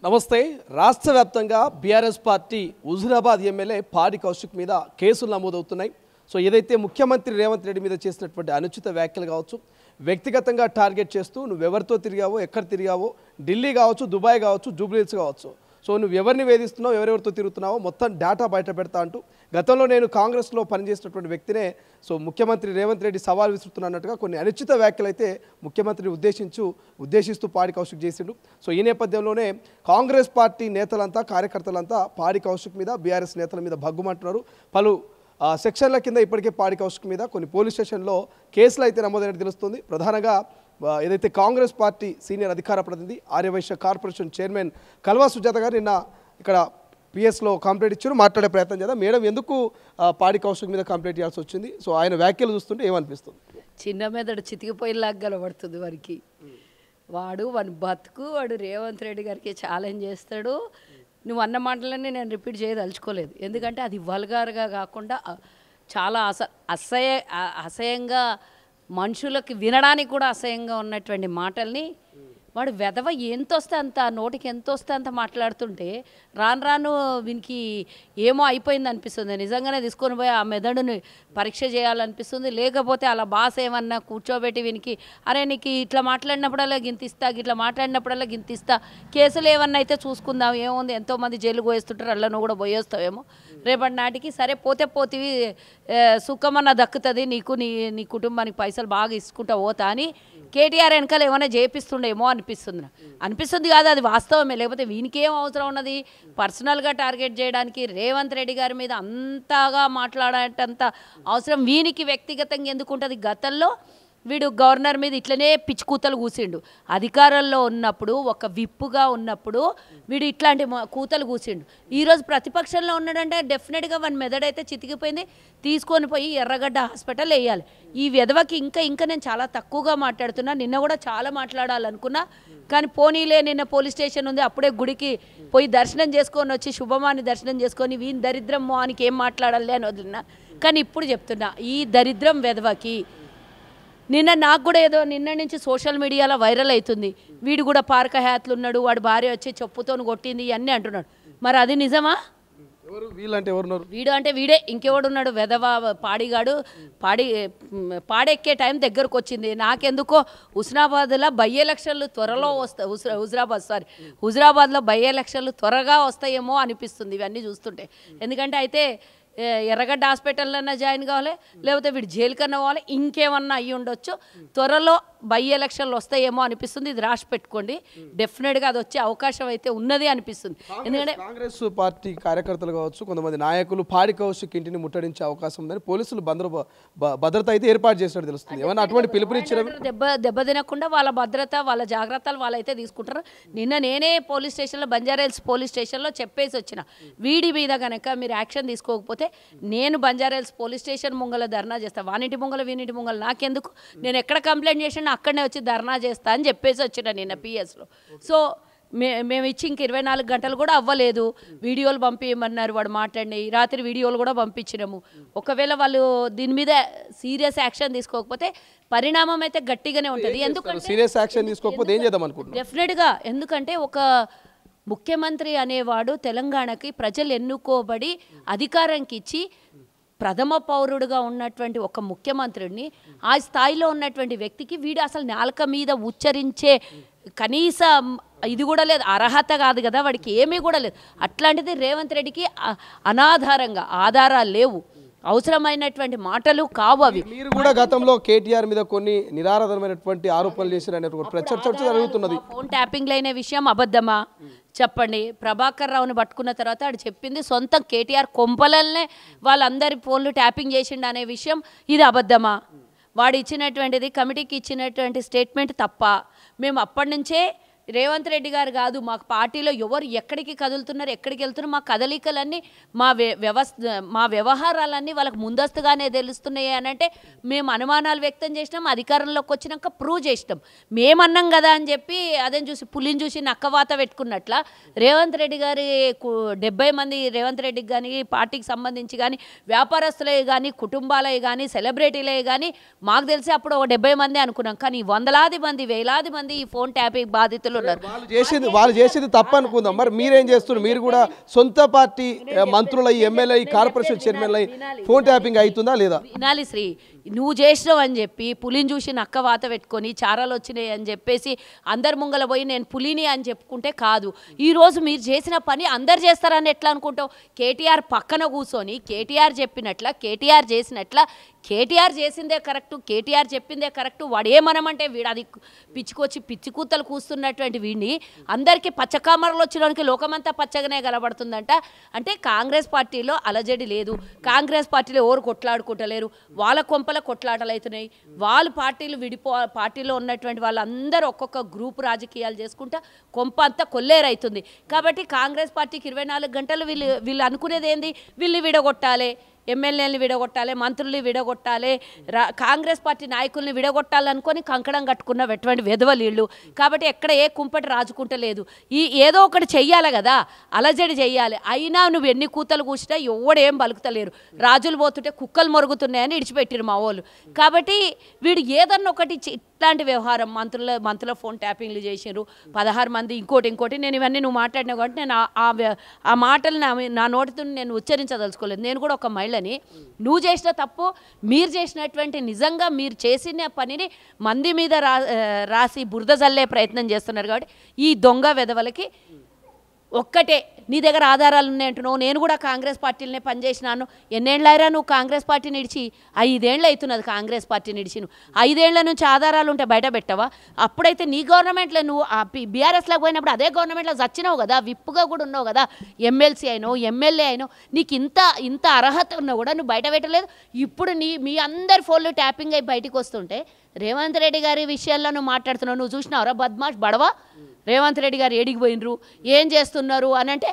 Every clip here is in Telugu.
నమస్తే. రాష్ట్ర వ్యాప్తంగా బీఆర్ఎస్ పార్టీ హుజూరాబాద్ ఎమ్మెల్యే పాడి కౌశిక్ మీద కేసులు నమోదవుతున్నాయి. సో ఏదైతే ముఖ్యమంత్రి రేవంత్ రెడ్డి మీద చేసినటువంటి అనుచిత వ్యాఖ్యలు కావచ్చు, వ్యక్తిగతంగా టార్గెట్ చేస్తూ నువ్వెవరితో తిరిగావో, ఎక్కడ తిరిగావో, ఢిల్లీ కావచ్చు, దుబాయ్ కావచ్చు, జూబ్లీహిల్స్ కావచ్చు, సో నువ్వు ఎవరిని వేధిస్తున్నావు, ఎవరెవరితో తిరుగుతున్నావో మొత్తం డేటా బయట పెడతా అంటూ గతంలో నేను కాంగ్రెస్లో పనిచేసినటువంటి వ్యక్తినే సో ముఖ్యమంత్రి రేవంత్ రెడ్డి సవాల్ విసురుతున్నట్టుగా కొన్ని అనుచిత వ్యాఖ్యలు అయితే ముఖ్యమంత్రిని ఉద్దేశిస్తూ పాడి కౌశిక్ చేసిండు. సో ఈ నేపథ్యంలోనే కాంగ్రెస్ పార్టీ నేతలంతా, కార్యకర్తలంతా పాడి కౌశిక్ మీద, బీఆర్ఎస్ నేతల మీద భగ్గుమంటున్నారు. పలు సెక్షన్ల కింద ఇప్పటికే పాడి కౌశిక్ మీద కొన్ని పోలీస్ స్టేషన్లో కేసులు అయితే నమోదైనట్టు తెలుస్తుంది. ప్రధానంగా ఏదైతే కాంగ్రెస్ పార్టీ సీనియర్ అధికార ప్రతినిధి ఆర్యవైశ్య కార్పొరేషన్ చైర్మన్ కల్వా సుజాత గారు నిన్న ఇక్కడ పిఎస్లో కంప్లైంట్ ఇచ్చారు. మాట్లాడే ప్రయత్నం చేద్దాం. మేడం, ఎందుకు పాడి కౌశిక్ మీద కంప్లైంట్ చేయాల్సి వచ్చింది? సో ఆయన వ్యాఖ్యలు చూస్తుంటే ఏమనిపిస్తుంది? చిన్న మెదడు చితికిపోయేలాగా కనబడుతుంది వారికి. వాడు బతుకు వాడు రేవంత్ రెడ్డి గారికి ఛాలెంజ్ చేస్తాడు. నువ్వు అన్న మాటలన్నీ నేను రిపీట్ చేయదలుచుకోలేదు, ఎందుకంటే అది వల్గార్గా కాకుండా చాలా అసహ్యంగా, మనుషులకి వినడానికి కూడా అసహ్యంగా ఉన్నటువంటి మాటల్ని వాడు వెధవ ఎంత వస్తే అంత, నోటికి ఎంత వస్తే అంత మాట్లాడుతుంటే రాను రాను వీనికి ఏమో అయిపోయింది అనిపిస్తుంది. నిజంగానే తీసుకొని పోయి ఆ మెదడుని పరీక్ష చేయాలనిపిస్తుంది. లేకపోతే అలా బాస్ ఏమన్నా కూర్చోబెట్టి వీనికి, అరే నీకు ఇట్లా మాట్లాడినప్పుడల్లా గింతిస్తా, ఇట్లా మాట్లాడినప్పుడల్లా గింతిస్తా, కేసులు ఏమన్నా అయితే చూసుకుందాం, ఏముంది, ఎంతోమంది జైలుకు పోయేస్తుంటారు, అలా నువ్వు కూడా పోయేస్తావేమో రేపటి నాటికి. సరే పోతే పోతివి, సుఖమన్నా దక్కుతుంది నీకు, నీ కుటుంబానికి పైసలు బాగా ఇసుకుంటా పోతా అని కేటీఆర్ వెనకాల ఏమైనా చేపిస్తుండేమో అనిపిస్తుంది కాదు, అది వాస్తవమే. లేకపోతే వీనికి ఏం అవసరం ఉన్నది పర్సనల్గా టార్గెట్ చేయడానికి? రేవంత్ రెడ్డి గారి మీద అంతగా మాట్లాడేటంత అవసరం వీనికి వ్యక్తిగతంగా ఎందుకు ఉంటుంది? గతంలో వీడు గవర్నర్ మీద ఇట్లనే పిచ్చి కూసిండు. అధికారంలో ఉన్నప్పుడు, ఒక విప్పుగా ఉన్నప్పుడు వీడు ఇట్లాంటి కూతలు కూసిండు. ఈరోజు ప్రతిపక్షంలో ఉన్నాడంటే డెఫినెట్గా వాని మెదడైతే చితికిపోయింది. తీసుకొని పోయి ఎర్రగడ్డ హాస్పిటల్ వేయాలి. ఈ విధవకి ఇంకా నేను చాలా తక్కువగా మాట్లాడుతున్నా. నిన్న కూడా చాలా మాట్లాడాలనుకున్నా, కానీ పోనీలే, నిన్న పోలీస్ స్టేషన్ ఉంది, అప్పుడే గుడికి పోయి దర్శనం చేసుకొని వచ్చి శుభమాని దర్శనం చేసుకొని వీని దరిద్రం మోహానికి ఏం మాట్లాడాలి అని వదిలినా. కానీ ఇప్పుడు చెప్తున్నా, ఈ దరిద్రం విధవకి నిన్న నాకు కూడా ఏదో నిన్న నుంచి సోషల్ మీడియాలో వైరల్ అవుతుంది, వీడు కూడా పార్క హయాత్లు ఉన్నాడు, వాడి భార్య వచ్చి చెప్పుతో కొట్టింది ఇవన్నీ అంటున్నాడు. మరి అది నిజమా? వీడు అంటే వీడే, ఇంకెవడున్నాడు? వెధవ పాడిగాడు. పాడెక్కే టైం దగ్గరకు వచ్చింది. నాకెందుకో హుస్నాబాద్లో బై ఎలక్షన్లు త్వరలో వస్తాయి, హుజురాబాద్లో బై ఎలక్షన్లు త్వరగా వస్తాయేమో అనిపిస్తుంది ఇవన్నీ చూస్తుంటే. ఎందుకంటే అయితే ఎర్రగడ్డ హాస్పిటల్లోనే జాయిన్ కావాలి, లేకపోతే వీడు జైలు కన్నా పోవాలి, ఇంకేమన్నా అయ్యి ఉండొచ్చు. త్వరలో బై ఎలక్షన్లు వస్తాయేమో అనిపిస్తుంది. ఇది రాసి పెట్టుకోండి, డెఫినెట్గా అది వచ్చే అవకాశం అయితే ఉన్నది అనిపిస్తుంది. ఎందుకంటే కాంగ్రెస్ పార్టీ కార్యకర్తలు కావచ్చు, కొంతమంది నాయకులు పాడి కౌశిక్ ఇంటిని ముట్టడించే అవకాశం ఉందని పోలీసులు భద్రత అయితే ఏర్పాటు చేసినట్టు తెలుస్తుంది. ఏమన్నా అటువంటి పిలుపునిచ్చారు? దెబ్బ తినకుండా వాళ్ళ భద్రత, వాళ్ళ జాగ్రత్తలు వాళ్ళైతే తీసుకుంటారు. నిన్న నేనే పోలీస్ స్టేషన్లో, బంజారాహిల్స్ పోలీస్ స్టేషన్లో చెప్పేసి వచ్చిన, వీడి మీద కనుక మీరు యాక్షన్ తీసుకోకపోతే నేను బంజారాహిల్స్ పోలీస్ స్టేషన్ ముంగల ధర్నా చేస్తాను. వానింటి ముంగల వీనింటి ముంగల నాకెందుకు, నేను ఎక్కడ కంప్లైంట్ చేసినా అక్కడనే వచ్చి ధర్నా చేస్తా అని చెప్పేసి వచ్చిన నిన్న పిఎస్లో. సో మేము ఇచ్చి ఇంక 24 గంటలు కూడా అవ్వలేదు, వీడియోలు పంపించమన్నారు. వాడు మాట్లాడి రాత్రి వీడియోలు కూడా పంపించినాము. ఒకవేళ వాళ్ళు దీని మీద సీరియస్ యాక్షన్ తీసుకోకపోతే పరిణామం అయితే గట్టిగానే ఉంటుంది. ఎందుకంటే సీరియస్ యాక్షన్ తీసుకోకపోతే ఏం చేద్దాం అనుకుంటున్నాం? డెఫినెట్గా, ఎందుకంటే ఒక ముఖ్యమంత్రి అనేవాడు తెలంగాణకి ప్రజలు ఎన్నుకోబడి అధికారానికి ఇచ్చి ప్రథమ పౌరుడుగా ఉన్నటువంటి ఒక ముఖ్యమంత్రిని, ఆ స్థాయిలో ఉన్నటువంటి వ్యక్తికి వీడు అసలు నాలుక మీద ఉచ్చరించే కనీస ఇది కూడా లేదు, అర్హత కాదు కదా వాడికి, ఏమీ కూడా లేదు. అట్లాంటిది రేవంత్ రెడ్డికి అనాధారంగా ఆధారాలు లేవు, అవసరమైనటువంటి మాటలు కావు అవి. మీరు కూడా గతంలో కేటీఆర్ మీద కొన్ని నిరాధారమైనటువంటి ఆరోపణలు చేశారనే చర్చ జరుగుతున్నది. ఫోన్ ట్యాపింగ్ అయిన విషయం అబద్ధమా చెప్పండి? ప్రభాకర్ రావుని పట్టుకున్న తర్వాత ఆడు చెప్పింది సొంతం కేటీఆర్ కొంపలనే వాళ్ళందరి ఫోన్లు ట్యాపింగ్ చేసిండు అనే విషయం, ఇది అబద్ధమా? వాడు ఇచ్చినటువంటిది, కమిటీకి ఇచ్చినటువంటి స్టేట్మెంట్ తప్ప? మేము అప్పటి నుంచే రేవంత్ రెడ్డి గారు కాదు, మాకు పార్టీలో ఎవరు ఎక్కడికి కదులుతున్నారు, ఎక్కడికి వెళ్తున్నారు, మా కదలికలన్నీ, మా వ్యవహారాలన్నీ వాళ్ళకి ముందస్తుగానే తెలుస్తున్నాయి అని అంటే మేము అనుమానాలు వ్యక్తం చేసినాం. అధికారంలోకి వచ్చినాక ప్రూవ్ చేసినాం. మేమన్నాం కదా అని చెప్పి అదేం చూసి పులిని చూసి నక్కవాత పెట్టుకున్నట్ల రేవంత్ రెడ్డి గారి 70 మంది రేవంత్ రెడ్డికి కానీ, పార్టీకి సంబంధించి కానీ, వ్యాపారస్తులే కానీ, కుటుంబాలే కానీ, సెలబ్రిటీలే కానీ, మాకు తెలిసి అప్పుడు 70 మంది అనుకున్నాం. కానీ వందలాది మంది, వేలాది మంది ఈ ఫోన్ ట్యాపింగ్ బాధితులు మంత్రులు ఉన్నారు. వాళ్ళు చేసేది తప్పు అనుకుందాం, మరి మీరేం చేస్తున్నారు? మీరు కూడా సొంత పార్టీ మంత్రులు అయ్యి ఎమ్మెల్యే కార్పొరేషన్ చైర్మన్ అయ్యి ఫోన్ ట్యాపింగ్ అవుతుందా లేదా? వినాలి శ్రీ, నువ్వు చేసినావు అని చెప్పి పులిని చూసి నక్క వాత పెట్టుకొని చారాలు వచ్చినాయి అని చెప్పేసి అందరు ముంగల పోయి నేను పులిని అని చెప్పుకుంటే కాదు. ఈరోజు మీరు చేసిన పని అందరు చేస్తారని ఎట్లా అనుకుంటావు? కేటీఆర్ పక్కన కూర్చొని కేటీఆర్ చెప్పినట్ల కేటీఆర్ చేసినట్ల కేటీఆర్ చేసిందే కరెక్టు, కేటీఆర్ చెప్పిందే కరెక్టు, వాడు ఏమనమంటే వీడు అది పిచ్చుకొచ్చి పిచ్చి కూతలు కూస్తున్నటువంటి వీడిని అందరికీ పచ్చకామరలు వచ్చినోనికి లోకమంతా పచ్చగానే కనబడుతుందంట. అంటే కాంగ్రెస్ పార్టీలో అలజడి లేదు, కాంగ్రెస్ పార్టీలో ఎవరు కొట్లాడుకుంటలేరు, వాళ్ళ కొంపల కొట్లాటలు అవుతున్నాయి. వాళ్ళు పార్టీలు పార్టీలో ఉన్నటువంటి వాళ్ళందరూ ఒక్కొక్క గ్రూప్ రాజకీయాలు చేసుకుంటా కొంప అంతా కొల్లేరైతుంది. కాబట్టి కాంగ్రెస్ పార్టీకి 24 గంటలు వీళ్ళు అనుకునేది ఏంది? వీళ్ళు విడగొట్టాలి, ఎమ్మెల్యేలు విడగొట్టాలి, మంత్రులు విడగొట్టాలి, కాంగ్రెస్ పార్టీ నాయకుల్ని విడగొట్టాలనుకొని కంకణం కట్టుకున్నటువంటి వెధవలీళ్ళు. కాబట్టి ఎక్కడ ఏ కుంపటి రాజుకుంటలేదు. ఏదో ఒకటి చెయ్యాలి కదా, అలజడి చెయ్యాలి. అయినా నువ్వు ఎన్ని కూతలు కూసినా ఎవడేం బలుకుతలేరు. రాజులు పోతుంటే కుక్కలు మొరుగుతున్నాయని ఇడిచిపెట్టిరు మా వాళ్ళు. కాబట్టి వీడు ఏదన్నా ఒకటి ఇట్లాంటి వ్యవహారం మంత్రుల ఫోన్ ట్యాపింగ్లు చేసినారు, 16 మంది ఇంకోటి నేను ఇవన్నీ నువ్వు మాట్లాడినావు కాబట్టి నేను ఆ మాటలు నా నోటితో నేను ఉచ్చరించదలుచుకోలేదు. నేను కూడా ఒక మహిళని. నువ్వు చేసిన తప్పు, మీరు చేసినటువంటి నిజంగా మీరు చేసిన పనిని మంది మీద రాసి బురద జల్లే ప్రయత్నం చేస్తున్నారు. కాబట్టి ఈ దొంగ వెధవలకి ఒక్కటే, నీ దగ్గర ఆధారాలు ఉన్నాయంటున్నావు. నేను కూడా కాంగ్రెస్ పార్టీలనే పనిచేసినాను. ఎన్నేళ్ళైరా నువ్వు కాంగ్రెస్ పార్టీని ఇడిచి? 5 ఏళ్ళు అవుతున్నది కాంగ్రెస్ పార్టీని ఇడిచి. నువ్వు 5 ఏళ్ల నుంచి ఆధారాలు ఉంటే బయట పెట్టవా? అప్పుడైతే నీ గవర్నమెంట్లో నువ్వు బీఆర్ఎస్లోకి పోయినప్పుడు అదే గవర్నమెంట్లో చచ్చినావు కదా, విప్పుగా కూడా ఉన్నావు కదా, ఎమ్మెల్సీ అయినావు, ఎమ్మెల్యే అయినావు. నీకు ఇంత అర్హత ఉన్నా కూడా నువ్వు బయట పెట్టలేదు. ఇప్పుడు మీ అందరి ఫోన్లు ట్యాపింగ్ అయి బయటకు వస్తుంటే రేవంత్ రెడ్డి గారి విషయాల్లో నువ్వు మాట్లాడుతున్నావు. నువ్వు చూసినావురా బద్మాష్ బడవా? రేవంత్ రెడ్డి గారు ఏడికి పోయినరు, ఏం చేస్తున్నారు అని అంటే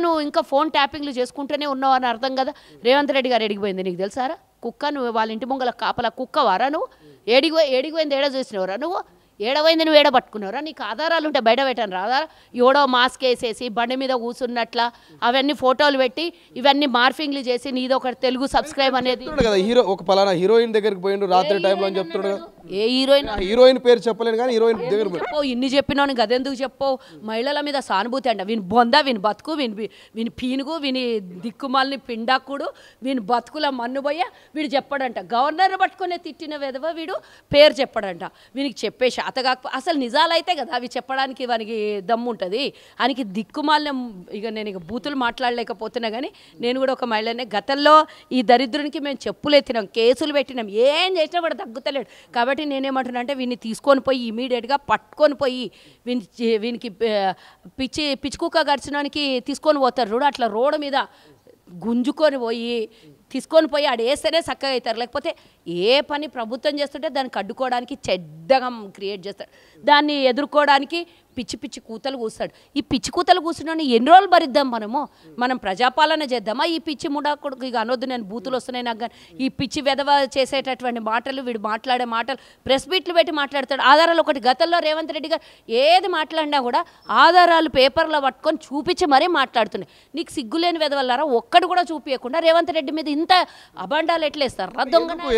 నువ్వు ఇంకా ఫోన్ ట్యాపింగ్లు చేసుకుంటూనే ఉన్నావు అని అర్థం కదా. రేవంత్ రెడ్డి గారు ఏడికి నీకు తెలుసారా? కుక్క, నువ్వు వాళ్ళ ఇంటి ముంగల కాపలా కుక్కవారా నువ్వు? ఏడికి ఏడ చూసినవరా నువ్వు? ఏడవైంది నువ్వు ఏడ పట్టుకున్నావురా? నీకు ఆధారాలు ఉంటే బయట పెట్టాను రాదా? ఎవడో మాస్క్ వేసేసి బండి మీద కూర్చున్నట్ల అవన్నీ ఫోటోలు పెట్టి ఇవన్నీ మార్ఫింగ్లు చేసి నీదో ఒకటి తెలుగు సబ్స్క్రైబ్ అనేది కదా. ఒక పలానా హీరోయిన్ దగ్గరికి పోయిండు రాత్రి టైంలో అని చెప్తున్నాడు. ఏ హీరోయిన్ పేరు చెప్పలేను కానీ హీరోయిన్ దగ్గర ఇన్ని చెప్పినావు గదెందుకు చెప్పవు? మహిళల మీద సానుభూతి అంట. వీని బొంద, వీని బతుకు, వీని పీనుగు, వీని దిక్కుమాలని పిండాకుడు, వీని బతుకుల మన్నుబోయ్య వీడు చెప్పడంట. గవర్నర్ పట్టుకునే తిట్టిన వెధవ వీడు పేరు చెప్పడంట. వీనికి చెప్పే శాత కాకపో అసలు నిజాలైతే కదా అవి చెప్పడానికి వానికి దమ్ము ఉంటుంది. ఆయనకి దిక్కుమాలిన నేను బూతులు మాట్లాడలేకపోతున్నా కానీ నేను కూడా ఒక మహిళనే. గతంలో ఈ దరిద్రునికి మేము చెప్పులు ఎత్తినాం, కేసులు పెట్టినాం, ఏం చేసినా కూడా తగ్గుతలేడు. కాబట్టి నేనేమంటున్నా అంటే వీన్ని తీసుకొని పోయి ఇమీడియట్గా పట్టుకొని పోయి వీనికి పిచ్చి కుక్క గడిచడానికి తీసుకొని పోతారు చూడు, అట్లా రోడ్డు మీద గుంజుకొని పోయి తీసుకొని పోయి ఆడేస్తేనే చక్కగా అవుతారు. లేకపోతే ఏ పని ప్రభుత్వం చేస్తుంటే దాన్ని అడ్డుకోవడానికి చెడ్డగా క్రియేట్ చేస్తాడు. దాన్ని ఎదుర్కోవడానికి పిచ్చి కూతలు కూస్తాడు. ఈ పిచ్చి కూతలు కూర్చున్నాను ఎన్ని రోజులు భరిద్దాం మనం ప్రజాపాలన చేద్దామా? ఈ పిచ్చి ముడాకుడు ఇక అనొద్దు, నేను బూతులు వస్తున్నాయి నాకు కానీ ఈ పిచ్చి వెధవ చేసేటటువంటి మాటలు, వీడు మాట్లాడే మాటలు ప్రెస్ మీట్లు పెట్టి మాట్లాడతాడు. ఆధారాలు ఒకటి గతంలో రేవంత్ రెడ్డి గారు ఏది మాట్లాడినా కూడా ఆధారాలు పేపర్లో పట్టుకొని చూపించి మరీ మాట్లాడుతున్నాయి. నీకు సిగ్గులేని వెధవల్లారా ఒక్కడు కూడా చూపించకుండా రేవంత్ రెడ్డి మీద ఇంత అబండాలు ఎట్లేస్తారు?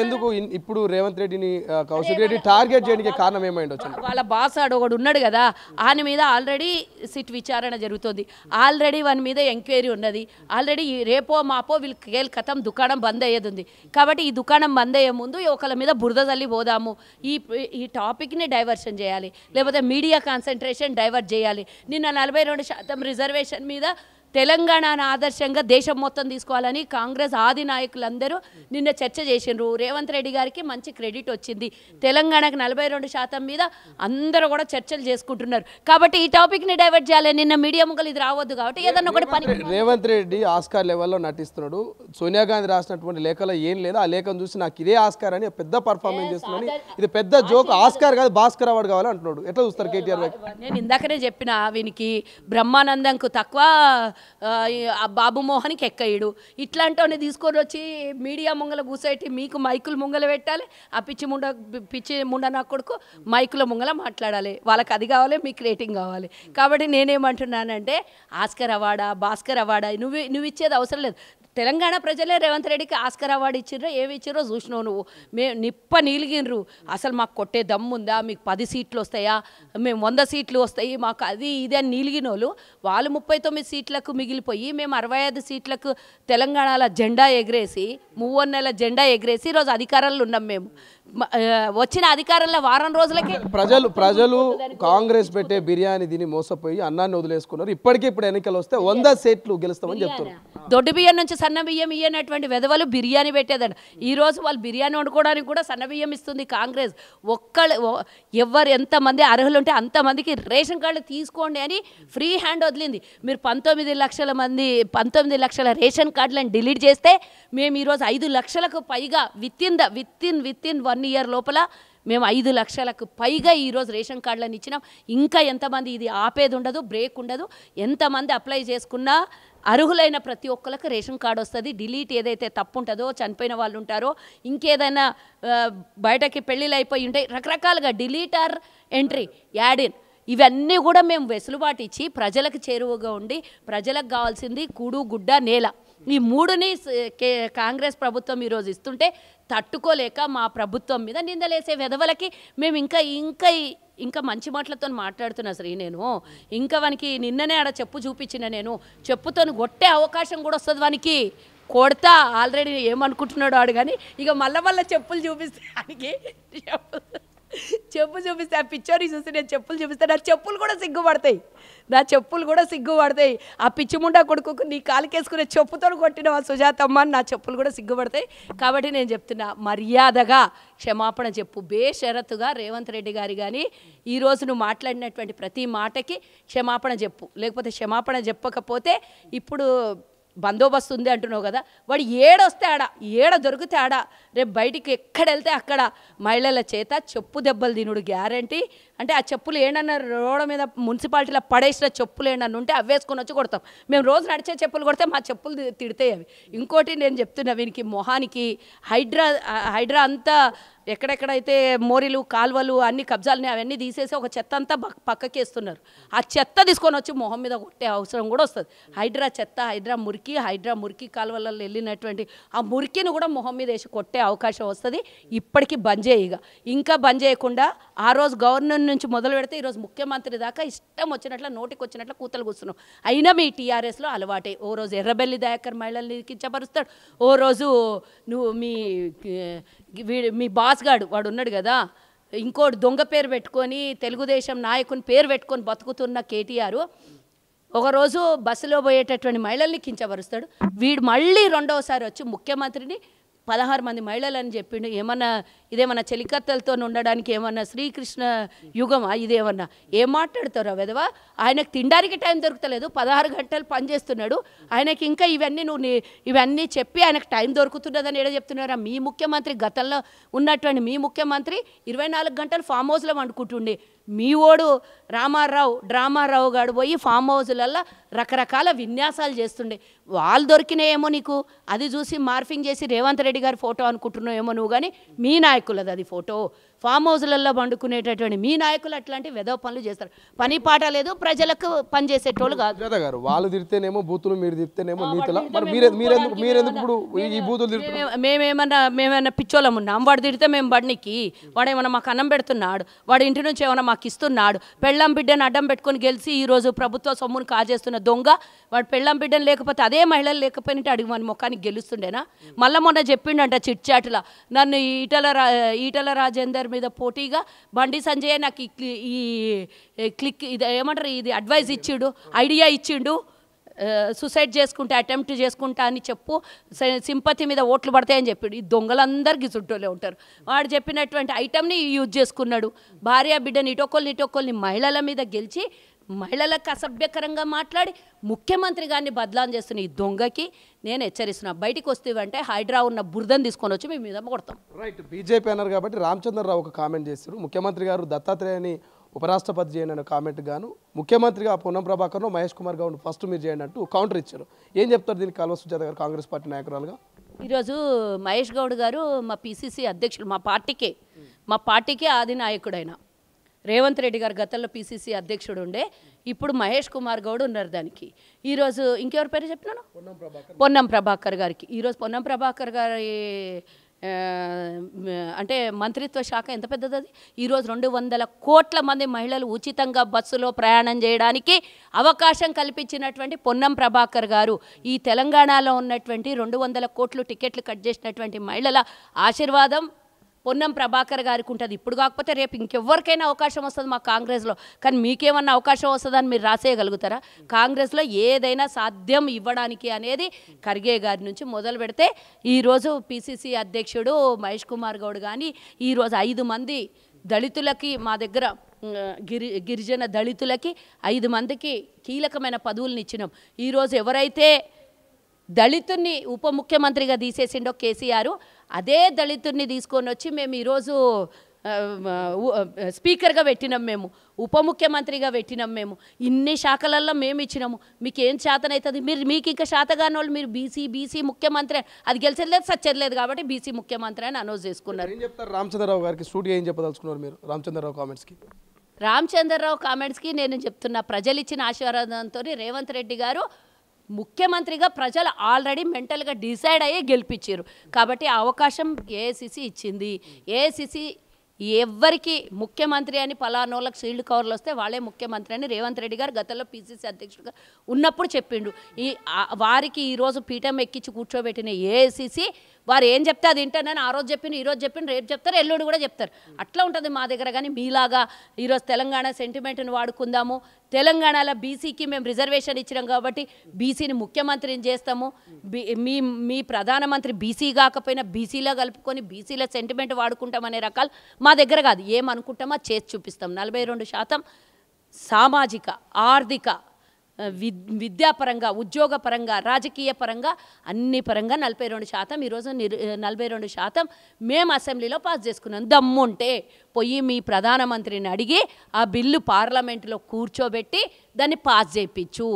ఎందుకు ఇప్పుడు రేవంత్ రెడ్డిని కౌశిక్ రెడ్డి టార్గెట్ చేయడానికి కారణం ఏమైండొచ్చు? వాళ్ళ బాసాడు ఒకడు ఉన్నాడు కదా, ఆయన మీద ఆల్రెడీ సిట్ విచారణ జరుగుతుంది, ఆల్రెడీ వాని మీద ఎంక్వైరీ ఉన్నది, ఆల్రెడీ రేపో మాపో వీళ్ళకి కథం దుకాణం బంద్ అయ్యేది ఉంది. కాబట్టి ఈ దుకాణం బంద్ అయ్యే ముందు ఒకళ్ళ మీద బురద తల్లి పోదాము, ఈ టాపిక్ని డైవర్షన్ చేయాలి, లేకపోతే మీడియా కాన్సన్ట్రేషన్ డైవర్ట్ చేయాలి. నిన్న 42% రిజర్వేషన్ మీద తెలంగాణను ఆదర్శంగా దేశం మొత్తం తీసుకోవాలని కాంగ్రెస్ ఆది నాయకులందరూ నిన్న చర్చ చేసిండ్రు. రేవంత్ రెడ్డి గారికి మంచి క్రెడిట్ వచ్చింది. తెలంగాణకు 42% మీద అందరూ కూడా చర్చలు చేసుకుంటున్నారు. కాబట్టి ఈ టాపిక్ని డైవర్ట్ చేయాలి. నిన్న మీడియా ముక్కలు ఇది రావద్దు కాబట్టి ఏదన్నా ఒకటి పని. రేవంత్ రెడ్డి ఆస్కార్ లెవెల్లో నటిస్తున్నాడు. సోనియా గాంధీ రాసినటువంటి లేఖలో ఏం లేదు, ఆ లేఖను చూసి నాకు ఇదే ఆస్కార్ అని పెద్ద పర్ఫార్మెన్స్ చేస్తున్నాడు. ఇది పెద్ద జోక్. ఆస్కార్ కాదు భాస్కర్ అవార్డు కావాలి అంటున్నాడు. ఎట్లా చూస్తారు కేటీఆర్? నేను ఇందాకనే చెప్పిన వీనికి బ్రహ్మానందంకు తక్కువ బాబు మోహన్కి ఎక్కయ్యడు. ఇట్లాంటివన్నీ తీసుకొని వచ్చి మీడియా ముంగల కూసేటి మీకు మైకులు ముంగల పెట్టాలి. ఆ పిచ్చి ముండ నా కొడుకు మైకుల ముంగల మాట్లాడాలి. వాళ్ళకి అది కావాలి, మీకు రేటింగ్ కావాలి. కాబట్టి నేనేమంటున్నానంటే ఆస్కర్ అవార్డా భాస్కర్ అవార్డా నువ్వు ఇచ్చేది అవసరం లేదు. తెలంగాణ ప్రజలే రేవంత్ రెడ్డికి ఆస్కర్ అవార్డు ఇచ్చిర్రో ఏమి ఇచ్చిర్రో చూసినావు నువ్వు. నిప్ప నీలిగినరు. అసలు మాకు కొట్టే దమ్ముందా, మీకు 10 సీట్లు వస్తాయా, మేము 100 సీట్లు వస్తాయి మాకు, అది ఇది అని నీలిగిన వాళ్ళు 39 సీట్లకు మిగిలిపోయి మేము 65 సీట్లకు తెలంగాణలో జెండా ఎగరేసి 3 నెలల జెండా ఎగరేసి ఈరోజు అధికారంలో ఉన్నాం. మేము వచ్చిన అధికారంలో వారం రోజులకే ప్రజలు కాంగ్రెస్ పెట్టే బిర్యానీ తిని మోసపోయి అన్నాన్ని వదిలేసుకున్నారు. ఇప్పుడు ఎన్నికలు వస్తే 100 సీట్లు గెలుస్తామని చెప్తున్నారు. దొడ్డు బియ్యం నుంచి సన్న బియ్యం ఇయ్యనటువంటి వెధవలు బిర్యానీ పెట్టేదండి. ఈరోజు వాళ్ళు బిర్యానీ వండుకోవడానికి కూడా సన్న బియ్యం ఇస్తుంది కాంగ్రెస్. ఎవరు ఎంతమంది అర్హులు ఉంటే అంతమందికి రేషన్ కార్డులు తీసుకోండి అని ఫ్రీ హ్యాండ్ వదిలింది. మీరు 19 లక్షల రేషన్ కార్డులను డిలీట్ చేస్తే మేము ఈరోజు 5 లక్షలకు పైగా విత్ ఇన్ 1 ఇయర్ లోపల మేము 5 లక్షలకు పైగా ఈరోజు రేషన్ కార్డులను ఇచ్చినాం. ఇంకా ఎంతమంది ఇది ఆపేది ఉండదు, బ్రేక్ ఉండదు. ఎంతమంది అప్లై చేసుకున్నా అర్హులైన ప్రతి ఒక్కరికి రేషన్ కార్డు వస్తుంది. డిలీట్ ఏదైతే తప్పు ఉంటుందో, చనిపోయిన వాళ్ళు ఉంటారో, ఇంకేదైనా బయటకి పెళ్ళిళ్ళు అయిపోయి ఉంటాయి, రకరకాలుగా delete or entry add in, ఇవన్నీ కూడా మేము వెసులుబాటు ఇచ్చి ప్రజలకు చేరువగా ఉండి ప్రజలకు కావాల్సింది కూడు గుడ్డ నేల, ఈ 3ని కాంగ్రెస్ ప్రభుత్వం ఈరోజు ఇస్తుంటే తట్టుకోలేక మా ప్రభుత్వం మీద నిందలేసే వెధవలకి మేము ఇంకా మంచి మాటలతో మాట్లాడుతున్నా శ్రీ. నేను ఇంకా వానికి నిన్ననే ఆడ చెప్పు చూపించిన, నేను చెప్పుతో కొట్టే అవకాశం కూడా వస్తుంది వానికి. కొడతా ఆల్రెడీ ఏమనుకుంటున్నాడు ఆడు, కానీ ఇక మళ్ళీ చెప్పులు చూపిస్తే ఆయనకి చెప్పు చూపిస్తే ఆ పిచ్చోని చూసి నేను చెప్పులు చూపిస్తే నా చెప్పులు కూడా సిగ్గుపడతాయి. ఆ పిచ్చిముండా కొడుకు నీ కాలుకేసుకునే చెప్పుతో కొట్టిన సుజాతమ్మ అని నా చెప్పులు కూడా సిగ్గుపడతాయి. కాబట్టి నేను చెప్తున్నా, మర్యాదగా క్షమాపణ చెప్పు. బేషరతుగా రేవంత్ రెడ్డి గారి కానీ ఈరోజు నువ్వు మాట్లాడినటువంటి ప్రతి మాటకి క్షమాపణ చెప్పు. లేకపోతే క్షమాపణ చెప్పకపోతే ఇప్పుడు బందోబస్తు ఉంది అంటున్నావు కదా, వాడు ఏడొస్తే ఏడ దొరికితే రేపు బయటికి ఎక్కడ వెళ్తే అక్కడ మహిళల చేత చెప్పు దెబ్బలు తినుడు గ్యారంటీ. అంటే ఆ చెప్పులు ఏంటన్నా రోడ్ల మీద మున్సిపాలిటీలో పడేసిన చెప్పులు ఏంటన్నా ఉంటే అవి వేసుకొని వచ్చి కొడతాం. మేము రోజు నడిచే చెప్పులు కొడితే మా చెప్పులు తిడతాయి అవి. ఇంకోటి నేను చెప్తున్నా, వీనికి మొహానికి హైడ్రా అంతా ఎక్కడెక్కడైతే మోరీలు కాలువలు అన్ని కబ్జాలని అవన్నీ తీసేసి ఒక చెత్త అంతా పక్కకేస్తున్నారు. ఆ చెత్త తీసుకొని వచ్చి మొహం మీద కొట్టే అవసరం కూడా వస్తుంది. హైడ్రా చెత్త, హైడ్రా మురికి కాలువలలో వెళ్ళినటువంటి ఆ మురికిని కూడా మొహం మీద వేసి కొట్టే అవకాశం వస్తుంది. ఇప్పటికీ బంద్ చేయగా ఇంకా బంద్ చేయకుండా ఆ రోజు గవర్నర్ నుంచి మొదలు పెడితే ఈరోజు ముఖ్యమంత్రి దాకా ఇష్టం వచ్చినట్లు నోటికి వచ్చినట్లు కూతలు కూస్తున్నాం. అయినా మీ టీఆర్ఎస్లో అలవాటే. ఓ రోజు ఎర్రబెల్లి దయాకర్ మహిళల్ని కించపరుస్తాడు, ఓ రోజు నువ్వు మీ బాస్ గాడు వాడు ఉన్నాడు కదా, ఇంకోటి దొంగ పేరు పెట్టుకొని తెలుగుదేశం నాయకుని పేరు పెట్టుకొని బతుకుతున్న కేటీఆర్ ఒకరోజు బస్సులో పోయేటటువంటి మహిళల్ని కించపరుస్తాడు. వీడు మళ్ళీ రెండవసారి వచ్చి ముఖ్యమంత్రిని 16 మంది మహిళలని చెప్పిండు. ఇదేమన్నా చెలికత్తలతో ఉండడానికి ఏమన్నా శ్రీకృష్ణ యుగమా ఇదేమన్నా? ఏం మాట్లాడతారు వెధవా? ఆయనకు తినడానికి టైం దొరుకుతలేదు, 16 గంటలు పనిచేస్తున్నాడు. ఆయనకి ఇంకా ఇవన్నీ చెప్పి ఆయనకు టైం దొరుకుతున్నదని ఏదో చెప్తున్నారా? మీ ముఖ్యమంత్రి గతంలో ఉన్నటువంటి మీ ముఖ్యమంత్రి 24 గంటలు ఫామ్ హౌస్లో వండుకుంటుండే. మీ ఓడు డ్రామారావు గాడు పోయి ఫామ్ హౌస్లల్లో రకరకాల విన్యాసాలు చేస్తుండే. వాళ్ళు దొరికినాయేమో నీకు, అది చూసి మార్ఫింగ్ చేసి రేవంత్ రెడ్డి గారి ఫోటో అనుకుంటున్నావు ఏమో నువ్వు. కానీ మీ నాయకులది అది ఫోటో. ఫామ్ హౌస్లలో వండుకునేటటువంటి మీ నాయకులు అట్లాంటి వెధవ పనులు చేస్తారు. పని పాట లేదు, ప్రజలకు పనిచేసేటోళ్ళు కాదు. వాళ్ళు తిరితేనేమో బూతులు, మీరు తిరితేనేమో నీతులు. మేమేమన్నా పిచ్చోళ్ళం ఉన్నాం? వాడు తిడితే మేము బడినికి, వాడు ఏమన్నా మాకు అన్నం పెడుతున్నాడు, వాడు ఇంటి నుంచి ఏమన్నా మాకు ఇస్తున్నాడు? పెళ్ళం బిడ్డను అడ్డం పెట్టుకొని గెలిచి ఈరోజు ప్రభుత్వ సొమ్మును కాజేస్తున్న దొంగ వాడు. పెళ్ళం బిడ్డను లేకపోతే అదే మహిళలు లేకపోయినట్టు అడిగి మన ముఖానికి గెలుస్తుండేనా? మళ్ళీ మొన్న చెప్పిండంట చిట్చాటులా, నన్ను ఈటల రాజేందర్ మీద పోటీగా బండి సంజయ్ నాకు ఇది ఏమంటారు, ఇది అడ్వైజ్ ఇచ్చిండు, ఐడియా ఇచ్చిండు, సూసైడ్ అటెంప్ట్ చేసుకుంటా అని చెప్పు, సింపతి మీద ఓట్లు పడతాయని చెప్పాడు. ఈ దొంగలందరికీ చుట్టూలే ఉంటారు. వాడు చెప్పినటువంటి ఐటమ్ని యూజ్ చేసుకున్నాడు. భార్య బిడ్డని ఇటొక్కల్ని మహిళల మీద గెలిచి మహిళలకు అసభ్యకరంగా మాట్లాడి ముఖ్యమంత్రి గారిని బదలాం చేస్తున్న ఈ దొంగకి నేను హెచ్చరిస్తున్నా. బయటికి వస్తేవంటే హైడ్రా ఉన్న బురదను తీసుకొని వచ్చి మీ మీద కొడతాం. రైట్, బీజేపీ అన్నారు కాబట్టి రామచంద్రరావు ఒక కామెంట్ చేస్తారు. ముఖ్యమంత్రి గారు దత్తాత్రేయని ఉపరాష్ట్రపతి చేయండి అనే కామెంట్ గాను ముఖ్యమంత్రిగా పొన్నం ప్రభాకర్ను మహేష్ కుమార్ గౌడ్ ఫస్ట్ మీరు చేయండి అంటూ కౌంటర్ ఇచ్చారు. ఏం చెప్తారు దీనికి కాల్వ సుజాత గారు, కాంగ్రెస్ పార్టీ నాయకురాలుగా? ఈరోజు మహేష్ గౌడ్ గారు మా పిసిసి అధ్యక్షులు, మా పార్టీకే ఆది నాయకుడైన రేవంత్ రెడ్డి గారు గతంలో పిసిసి అధ్యక్షుడు ఉండే, ఇప్పుడు మహేష్ కుమార్ గౌడ్ ఉన్నారు దానికి. ఈరోజు ఇంకెవరి పేరు చెప్పినాను, పొన్నం ప్రభాకర్ గారికి. ఈరోజు పొన్నం ప్రభాకర్ గారి అంటే మంత్రిత్వ శాఖ ఎంత పెద్దది అది. ఈరోజు 200 కోట్ల మంది మహిళలు ఉచితంగా బస్సులో ప్రయాణం చేయడానికి అవకాశం కల్పించినటువంటి పొన్నం ప్రభాకర్ గారు, ఈ తెలంగాణలో ఉన్నటువంటి 200 కోట్లు టికెట్లు కట్ చేసినటువంటి మహిళల ఆశీర్వాదం పొన్నం ప్రభాకర్ గారికి ఉంటుంది. ఇప్పుడు కాకపోతే రేపు ఇంకెవ్వరికైనా అవకాశం వస్తుంది మా కాంగ్రెస్లో. కానీ మీకేమన్నా అవకాశం వస్తుందని మీరు రాసేయగలుగుతారా? కాంగ్రెస్లో ఏదైనా సాధ్యం ఇవ్వడానికి అనేది ఖర్గే గారి నుంచి మొదలు పెడితే ఈరోజు పిసిసి అధ్యక్షుడు మహేష్ కుమార్ గౌడ్ కానీ, ఈరోజు 5 మంది దళితులకి మా దగ్గర గిరిజన దళితులకి 5 మందికి కీలకమైన పదవులను ఇచ్చినాం. ఈరోజు ఎవరైతే దళితుడిని ఉప ముఖ్యమంత్రిగా తీసేసిండో కేసీఆర్, అదే దళితుడిని తీసుకొని వచ్చి మేము ఈరోజు స్పీకర్గా పెట్టినాం, మేము ఉప ముఖ్యమంత్రిగా పెట్టినాం. మేము ఇన్ని శాఖలలో మేము ఇచ్చినాము. మీకు ఏం శాతనవుతుంది? మీకు ఇంకా శాతగాని వాళ్ళు మీరు బీసీ ముఖ్యమంత్రి, అది గెలిచేది లేదు సచ్చేది లేదు కాబట్టి బీసీ ముఖ్యమంత్రి అని అనౌన్స్ చేసుకున్నారు. ఏం చెప్తారు రామచంద్రరావు గారికి? స్టూడియో ఏం చెప్పదలుచుకున్నారు మీరు రామచంద్రరావు కామెంట్స్కి? రామచంద్రరావు కామెంట్స్కి నేను చెప్తున్నా, ప్రజలు ఇచ్చిన ఆశీర్వాదంతో రేవంత్ రెడ్డి గారు ముఖ్యమంత్రిగా ప్రజలు ఆల్రెడీ మెంటల్గా డిసైడ్ అయ్యి గెలిపించారు. కాబట్టి ఆ అవకాశం ఏఐసిసి ఇచ్చింది. ఏఐసిసి ఎవరికి ముఖ్యమంత్రి అని పలానోళ్ళకి షీల్డ్ కవర్లు వస్తే వాళ్ళే ముఖ్యమంత్రి అని రేవంత్ రెడ్డి గారు గతంలో పిసిసి అధ్యక్షుడిగా ఉన్నప్పుడు చెప్పిండు. వారికి ఈరోజు పీఠం ఎక్కించి కూర్చోబెట్టిన ఏఐసిసి వారు ఏం చెప్తే అది వింటానని ఆ రోజు చెప్పిండు, ఈరోజు చెప్పిండు, రేపు చెప్తారు, ఎల్లుండి కూడా చెప్తారు. అట్లా ఉంటుంది మా దగ్గర. కానీ మీలాగా ఈరోజు తెలంగాణ సెంటిమెంట్ని వాడుకుందాము, తెలంగాణలో బీసీకి మేము రిజర్వేషన్ ఇచ్చినాం కాబట్టి బీసీని ముఖ్యమంత్రిని చేస్తాము, మీ ప్రధానమంత్రి బీసీ కాకపోయినా బీసీలో కలుపుకొని బీసీల సెంటిమెంట్ వాడుకుంటామనే రకాలు మా దగ్గర కాదు. ఏమనుకుంటామో చేసి చూపిస్తాం. 42% సామాజిక, ఆర్థిక, విద్యాపరంగా, ఉద్యోగపరంగా, రాజకీయ పరంగా, అన్ని పరంగా 42%. ఈరోజు 42% మేము అసెంబ్లీలో పాస్ చేసుకున్నాం. దమ్ముంటే పోయి మీ ప్రధానమంత్రిని అడిగి ఆ బిల్లు పార్లమెంటులో కూర్చోబెట్టి దాన్ని పాస్ చేయించు.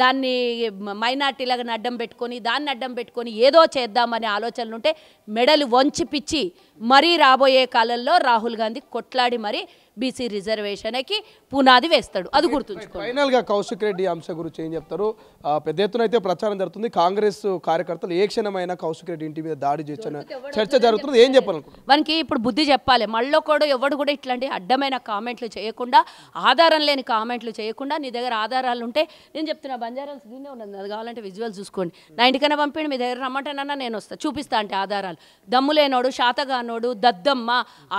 దాన్ని మైనార్టీలాగా అడ్డం పెట్టుకొని దాన్ని అడ్డం పెట్టుకొని ఏదో చేద్దామనే ఆలోచనలు ఉంటే మెడలు వంచిపిచ్చి మరీ రాబోయే కాలంలో రాహుల్ గాంధీ కొట్లాడి మరీ బీసీ రిజర్వేషన్కి పునాది వేస్తాడు. అది గుర్తుంచుకోండి. ఫైనల్గా కౌశిక్ రెడ్డి అంశం గురించి ఏం చెప్తారు? పెద్ద ఎత్తున అయితే ప్రచారం జరుగుతుంది. కాంగ్రెస్ కార్యకర్తలు ఏ క్షణమైనా కౌశిక్ రెడ్డి ఇంటి మీద దాడి చేసిన చర్చ జరుగుతుంది. ఏం చెప్పాలనుకుంటున్నారు? మనకి ఇప్పుడు బుద్ధి చెప్పాలి. మళ్ళీ కూడా ఎవడు కూడా ఇట్లాంటి అడ్డమైన కామెంట్లు చేయకుండా, ఆధారం లేని కామెంట్లు చేయకుండా, నీ దగ్గర ఆధారాలు ఉంటే నేను చెప్తున్నా, బంజారాల్స్ దీన్నే ఉన్నది, అది కావాలంటే విజువల్ చూసుకోండి. నా ఇంటికైనా పంపిండి, మీ దగ్గర రమ్మంటేనన్నా నేను వస్తా, చూపిస్తా అంటే ఆధారాలు. దమ్ము లేనోడు, శాతగానోడు, దద్దమ్మ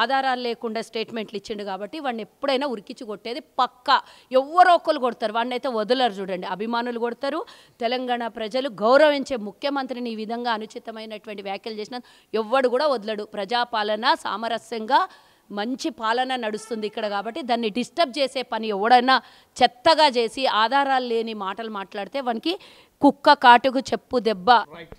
ఆధారాలు లేకుండా స్టేట్మెంట్లు ఇచ్చిండు కాబట్టి వాడిని ఎప్పుడైనా ఉరికించి కొట్టేది పక్కా. ఎవరో ఒకరు కొడతారు, వాడిని అయితే వదలరు. చూడండి, అభిమానులు కొడతారు. తెలంగాణ ప్రజలు గౌరవించే ముఖ్యమంత్రిని ఈ విధంగా అనుచితమైనటువంటి వ్యాఖ్యలు చేసిన ఎవ్వడు కూడా వదలడు. ప్రజాపాలన సామరస్యంగా మంచి పాలన నడుస్తుంది ఇక్కడ కాబట్టి దాన్ని డిస్టర్బ్ చేసే పని ఎవడైనా చెత్తగా చేసి ఆధారాలు లేని మాటలు మాట్లాడితే వానికి కుక్క కాటుకు చెప్పు దెబ్బ.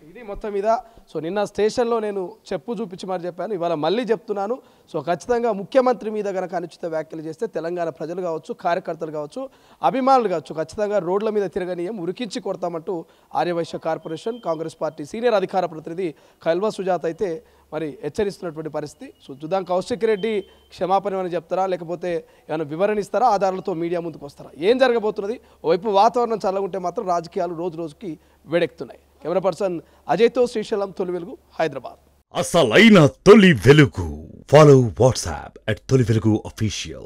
ఇది మొత్తం మీద. సో నిన్న స్టేషన్లో నేను చెప్పు చూపించి మరి చెప్పాను, ఇవాళ మళ్ళీ చెప్తున్నాను. సో ఖచ్చితంగా ముఖ్యమంత్రి మీద కనుక అనుచిత వ్యాఖ్యలు చేస్తే తెలంగాణ ప్రజలు కావచ్చు, కార్యకర్తలు కావచ్చు, అభిమానులు కావచ్చు, ఖచ్చితంగా రోడ్ల మీద తిరగనీయం, ఉరికించి కొడతామంటూ Aryavysya corporation Congress party senior అధికార ప్రతినిధి కల్వ సుజాత అయితే మరి హెచ్చరిస్తున్నటువంటి పరిస్థితి. సో చూద్దాం, కౌశిక్ రెడ్డి క్షమాపణ అని చెప్తారా, లేకపోతే ఏమైనా వివరణ ఇస్తారా, ఆధారాలతో మీడియా ముందుకు వస్తారా, ఏం జరగబోతున్నది? ఓవైపు వాతావరణం చల్లగుంటే మాత్రం రాజకీయాలు రోజు రోజుకి వేడెక్కుతున్నాయి. కెమెరా పర్సన్ అజయ్తో శ్రీశైలం, తొలి వెలుగు, హైదరాబాద్. అసలైన తొలి వెలుగు. ఫాలో వాట్సాప్ @తొలి వెలుగు official.